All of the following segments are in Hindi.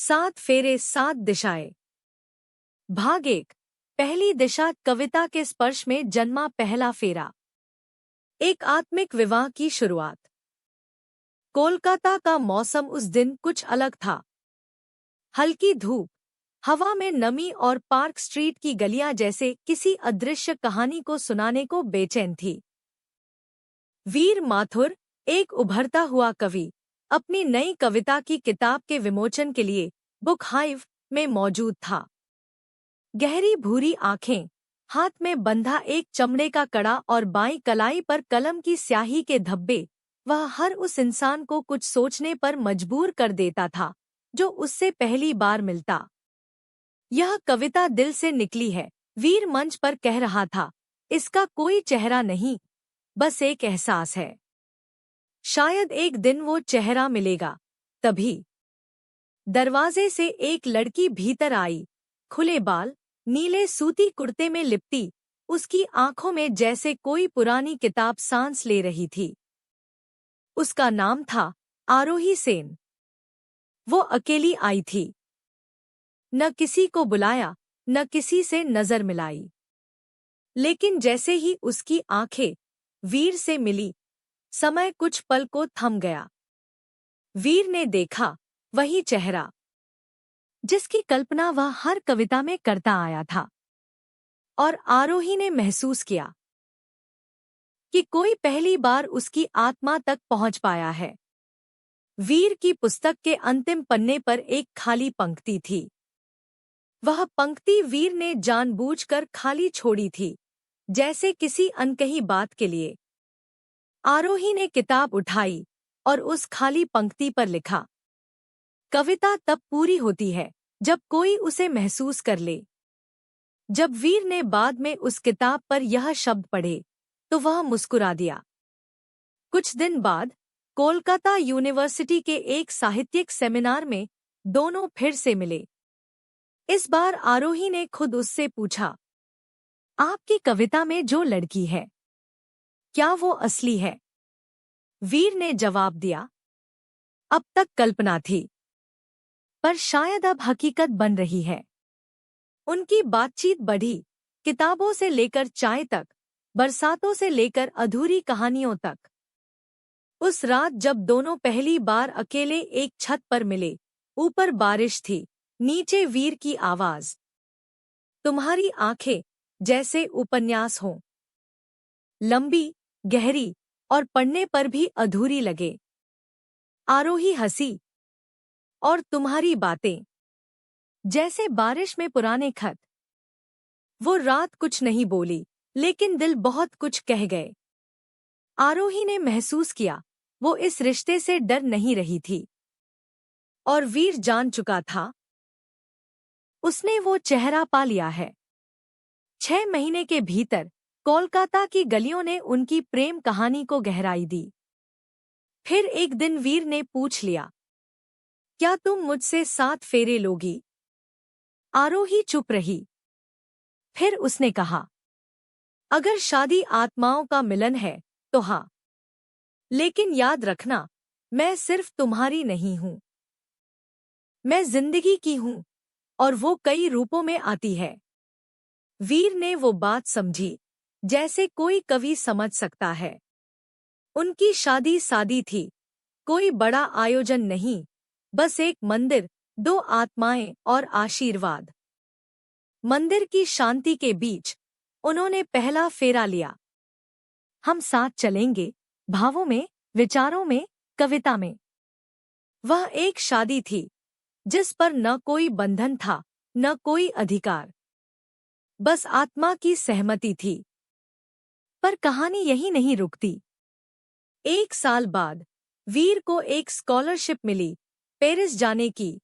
सात फेरे सात दिशाएं। भाग एक। पहली दिशा। कविता के स्पर्श में जन्मा पहला फेरा। एक आत्मिक विवाह की शुरुआत। कोलकाता का मौसम उस दिन कुछ अलग था। हल्की धूप, हवा में नमी और पार्क स्ट्रीट की गलियां जैसे किसी अदृश्य कहानी को सुनाने को बेचैन थी। वीर माथुर, एक उभरता हुआ कवि, अपनी नई कविता की किताब के विमोचन के लिए बुक हाइव में मौजूद था। गहरी भूरी आंखें, हाथ में बंधा एक चमड़े का कड़ा और बाईं कलाई पर कलम की स्याही के धब्बे, वह हर उस इंसान को कुछ सोचने पर मजबूर कर देता था जो उससे पहली बार मिलता। यह कविता दिल से निकली है, वीर मंच पर कह रहा था। इसका कोई चेहरा नहीं, बस एक एहसास है। शायद एक दिन वो चेहरा मिलेगा। तभी दरवाजे से एक लड़की भीतर आई। खुले बाल, नीले सूती कुर्ते में लिपटी, उसकी आंखों में जैसे कोई पुरानी किताब सांस ले रही थी। उसका नाम था आरोही सेन। वो अकेली आई थी, न किसी को बुलाया, न किसी से नजर मिलाई। लेकिन जैसे ही उसकी आंखें वीर से मिली, समय कुछ पल को थम गया। वीर ने देखा वही चेहरा जिसकी कल्पना वह हर कविता में करता आया था। और आरोही ने महसूस किया कि कोई पहली बार उसकी आत्मा तक पहुंच पाया है। वीर की पुस्तक के अंतिम पन्ने पर एक खाली पंक्ति थी। वह पंक्ति वीर ने जानबूझकर खाली छोड़ी थी, जैसे किसी अनकही बात के लिए। आरोही ने किताब उठाई और उस खाली पंक्ति पर लिखा, कविता तब पूरी होती है जब कोई उसे महसूस कर ले। जब वीर ने बाद में उस किताब पर यह शब्द पढ़े तो वह मुस्कुरा दिया। कुछ दिन बाद कोलकाता यूनिवर्सिटी के एक साहित्यिक सेमिनार में दोनों फिर से मिले। इस बार आरोही ने खुद उससे पूछा, आपकी कविता में जो लड़की है, क्या वो असली है? वीर ने जवाब दिया, अब तक कल्पना थी, पर शायद अब हकीकत बन रही है। उनकी बातचीत बढ़ी, किताबों से लेकर चाय तक, बरसातों से लेकर अधूरी कहानियों तक। उस रात जब दोनों पहली बार अकेले एक छत पर मिले, ऊपर बारिश थी, नीचे वीर की आवाज, तुम्हारी आंखें जैसे उपन्यास हों, लंबी, गहरी और पढ़ने पर भी अधूरी लगे। आरोही हंसी, और तुम्हारी बातें जैसे बारिश में पुराने खत। वो रात कुछ नहीं बोली, लेकिन दिल बहुत कुछ कह गए। आरोही ने महसूस किया वो इस रिश्ते से डर नहीं रही थी, और वीर जान चुका था उसने वो चेहरा पा लिया है। 6 महीने के भीतर कोलकाता की गलियों ने उनकी प्रेम कहानी को गहराई दी। फिर एक दिन वीर ने पूछ लिया, क्या तुम मुझसे 7 फेरे लोगी? आरोही चुप रही। फिर उसने कहा, अगर शादी आत्माओं का मिलन है तो हाँ, लेकिन याद रखना, मैं सिर्फ तुम्हारी नहीं हूं, मैं जिंदगी की हूं, और वो कई रूपों में आती है। वीर ने वो बात समझी जैसे कोई कवि समझ सकता है। उनकी शादी सादी थी, कोई बड़ा आयोजन नहीं, बस एक मंदिर, 2 आत्माएं और आशीर्वाद। मंदिर की शांति के बीच उन्होंने पहला फेरा लिया। हम साथ चलेंगे, भावों में, विचारों में, कविता में। वह एक शादी थी जिस पर न कोई बंधन था, न कोई अधिकार, बस आत्मा की सहमति थी। पर कहानी यही नहीं रुकती। 1 साल बाद वीर को एक स्कॉलरशिप मिली, पेरिस जाने की।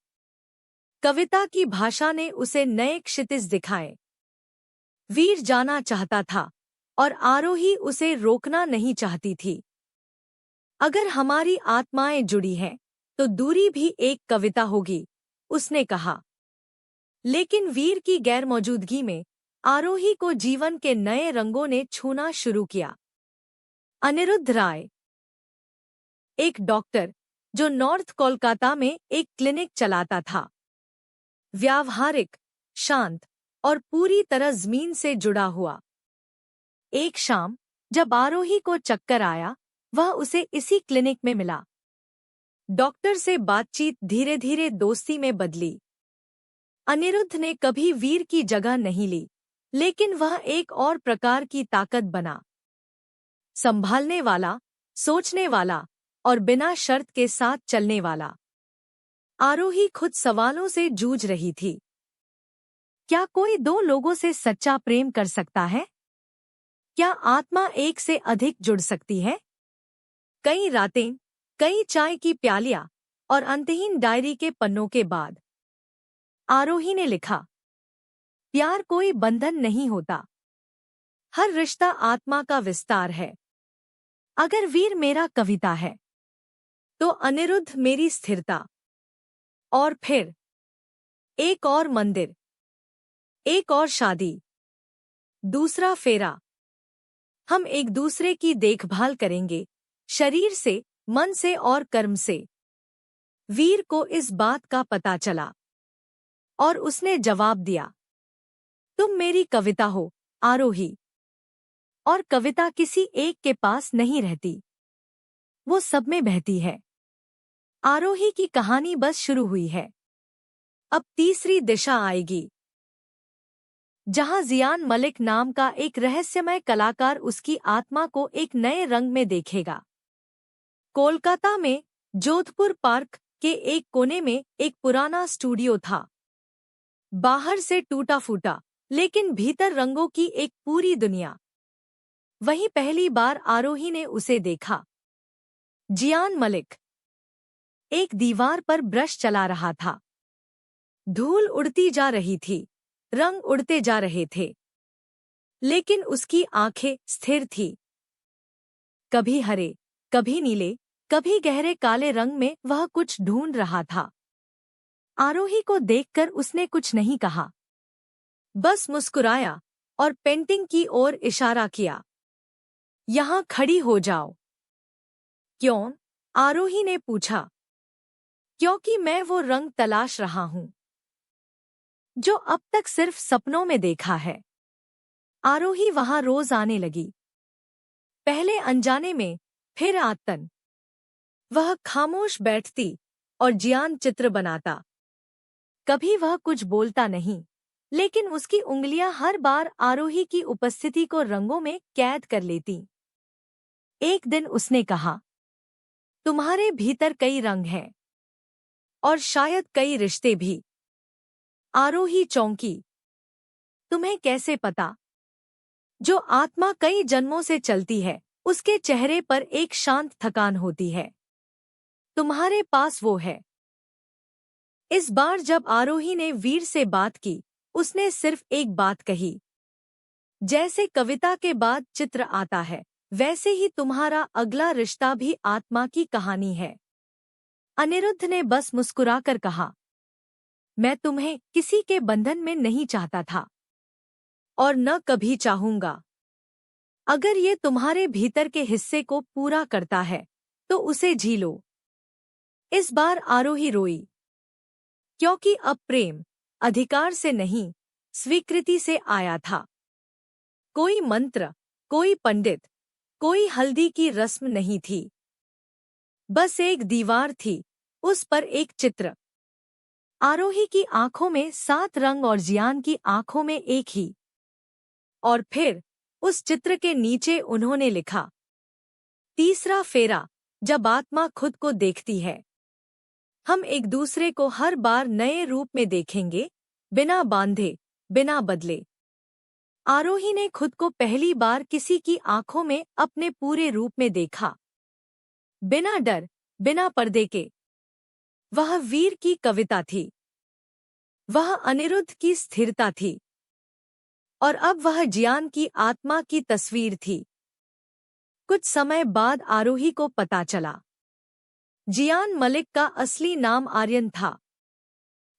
कविता की भाषा ने उसे नए क्षितिज दिखाए। वीर जाना चाहता था और आरोही उसे रोकना नहीं चाहती थी। अगर हमारी आत्माएं जुड़ी हैं तो दूरी भी एक कविता होगी, उसने कहा। लेकिन वीर की गैरमौजूदगी में आरोही को जीवन के नए रंगों ने छूना शुरू किया। अनिरुद्ध राय, एक डॉक्टर जो नॉर्थ कोलकाता में एक क्लिनिक चलाता था, व्यावहारिक, शांत और पूरी तरह जमीन से जुड़ा हुआ। एक शाम जब आरोही को चक्कर आया, वह उसे इसी क्लिनिक में मिला। डॉक्टर से बातचीत धीरे धीरे दोस्ती में बदली। अनिरुद्ध ने कभी वीर की जगह नहीं ली, लेकिन वह एक और प्रकार की ताकत बना। संभालने वाला, सोचने वाला और बिना शर्त के साथ चलने वाला। आरोही खुद सवालों से जूझ रही थी। क्या कोई दो लोगों से सच्चा प्रेम कर सकता है? क्या आत्मा एक से अधिक जुड़ सकती है? कई रातें, कई चाय की प्यालियां और अंतहीन डायरी के पन्नों के बाद आरोही ने लिखा, प्यार कोई बंधन नहीं होता। हर रिश्ता आत्मा का विस्तार है। अगर वीर मेरा कविता है, तो अनिरुद्ध मेरी स्थिरता। और फिर एक और मंदिर, एक और शादी, दूसरा फेरा। हम एक दूसरे की देखभाल करेंगे, शरीर से, मन से और कर्म से। वीर को इस बात का पता चला और उसने जवाब दिया, तुम मेरी कविता हो, आरोही। और कविता किसी एक के पास नहीं रहती, वो सब में बहती है। आरोही की कहानी बस शुरू हुई है। अब तीसरी दिशा आएगी, जहां जियान मलिक नाम का एक रहस्यमय कलाकार उसकी आत्मा को एक नए रंग में देखेगा। कोलकाता में जोधपुर पार्क के एक कोने में एक पुराना स्टूडियो था। बाहर से टूटा फूटा, लेकिन भीतर रंगों की एक पूरी दुनिया। वहीं पहली बार आरोही ने उसे देखा। जियान मलिक एक दीवार पर ब्रश चला रहा था। धूल उड़ती जा रही थी, रंग उड़ते जा रहे थे, लेकिन उसकी आंखें स्थिर थीं। कभी हरे, कभी नीले, कभी गहरे काले रंग में वह कुछ ढूंढ रहा था। आरोही को देखकर उसने कुछ नहीं कहा, बस मुस्कुराया और पेंटिंग की ओर इशारा किया। यहाँ खड़ी हो जाओ। क्यों? आरोही ने पूछा। क्योंकि मैं वो रंग तलाश रहा हूं जो अब तक सिर्फ सपनों में देखा है। आरोही वहां रोज आने लगी, पहले अनजाने में, फिर आदतन। वह खामोश बैठती और जियान चित्र बनाता। कभी वह कुछ बोलता नहीं, लेकिन उसकी उंगलियां हर बार आरोही की उपस्थिति को रंगों में कैद कर लेती। एक दिन उसने कहा, तुम्हारे भीतर कई रंग हैं, और शायद कई रिश्ते भी। आरोही चौंकी। तुम्हें कैसे पता? जो आत्मा कई जन्मों से चलती है, उसके चेहरे पर एक शांत थकान होती है। तुम्हारे पास वो है। इस बार जब आरोही ने वीर से बात की, उसने सिर्फ एक बात कही, जैसे कविता के बाद चित्र आता है, वैसे ही तुम्हारा अगला रिश्ता भी आत्मा की कहानी है। अनिरुद्ध ने बस मुस्कुराकर कहा, मैं तुम्हें किसी के बंधन में नहीं चाहता था, और न कभी चाहूंगा। अगर ये तुम्हारे भीतर के हिस्से को पूरा करता है, तो उसे जी लो। इस बार आरोही रोई, क्योंकि अब प्रेम अधिकार से नहीं, स्वीकृति से आया था। कोई मंत्र, कोई पंडित, कोई हल्दी की रस्म नहीं थी। बस एक दीवार थी, उस पर एक चित्र। आरोही की आंखों में 7 रंग और जियान की आंखों में एक ही। और फिर उस चित्र के नीचे उन्होंने लिखा, तीसरा फेरा, जब आत्मा खुद को देखती है। हम एक दूसरे को हर बार नए रूप में देखेंगे, बिना बांधे, बिना बदले। आरोही ने खुद को पहली बार किसी की आंखों में अपने पूरे रूप में देखा, बिना डर, बिना पर्दे के। वह वीर की कविता थी, वह अनिरुद्ध की स्थिरता थी, और अब वह जियान की आत्मा की तस्वीर थी। कुछ समय बाद आरोही को पता चला, जियान मलिक का असली नाम आर्यन था।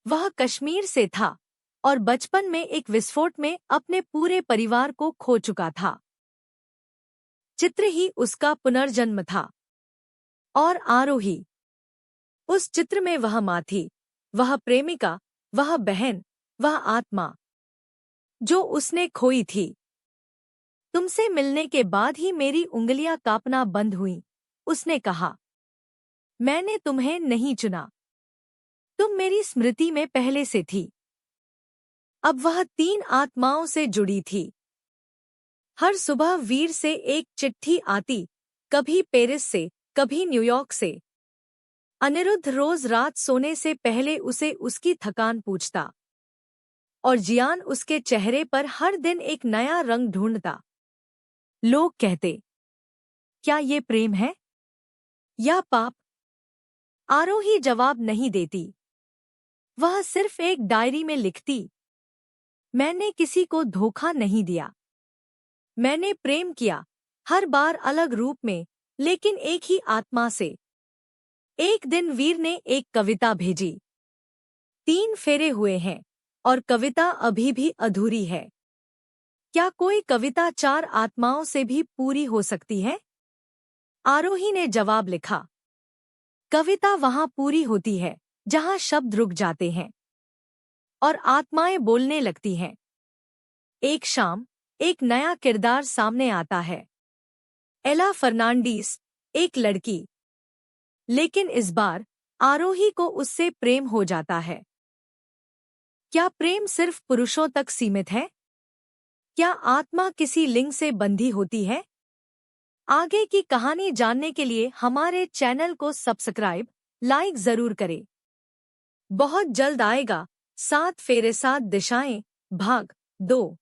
वह कश्मीर से था और बचपन में एक विस्फोट में अपने पूरे परिवार को खो चुका था। चित्र ही उसका पुनर्जन्म था। और आरोही, उस चित्र में वह माँ थी, वह प्रेमिका, वह बहन, वह आत्मा जो उसने खोई थी। तुमसे मिलने के बाद ही मेरी उंगलियां कांपना बंद हुईं, उसने कहा। मैंने तुम्हें नहीं चुना, तुम मेरी स्मृति में पहले से थी। अब वह 3 आत्माओं से जुड़ी थी। हर सुबह वीर से एक चिट्ठी आती, कभी पेरिस से, कभी न्यूयॉर्क से। अनिरुद्ध रोज रात सोने से पहले उसे उसकी थकान पूछता, और जियान उसके चेहरे पर हर दिन एक नया रंग ढूंढता। लोग कहते, क्या ये प्रेम है या पाप? आरोही जवाब नहीं देती। वह सिर्फ एक डायरी में लिखती, मैंने किसी को धोखा नहीं दिया। मैंने प्रेम किया, हर बार अलग रूप में, लेकिन एक ही आत्मा से। एक दिन वीर ने एक कविता भेजी। 3 फेरे हुए हैं और कविता अभी भी अधूरी है। क्या कोई कविता 4 आत्माओं से भी पूरी हो सकती है? आरोही ने जवाब लिखा, कविता वहां पूरी होती है जहां शब्द रुक जाते हैं और आत्माएं बोलने लगती हैं। एक शाम एक नया किरदार सामने आता है। एला फर्नांडीज, एक लड़की। लेकिन इस बार आरोही को उससे प्रेम हो जाता है। क्या प्रेम सिर्फ पुरुषों तक सीमित है? क्या आत्मा किसी लिंग से बंधी होती है? आगे की कहानी जानने के लिए हमारे चैनल को सब्सक्राइब, लाइक जरूर करें। बहुत जल्द आएगा 7 फेरे 7 दिशाएं भाग 2।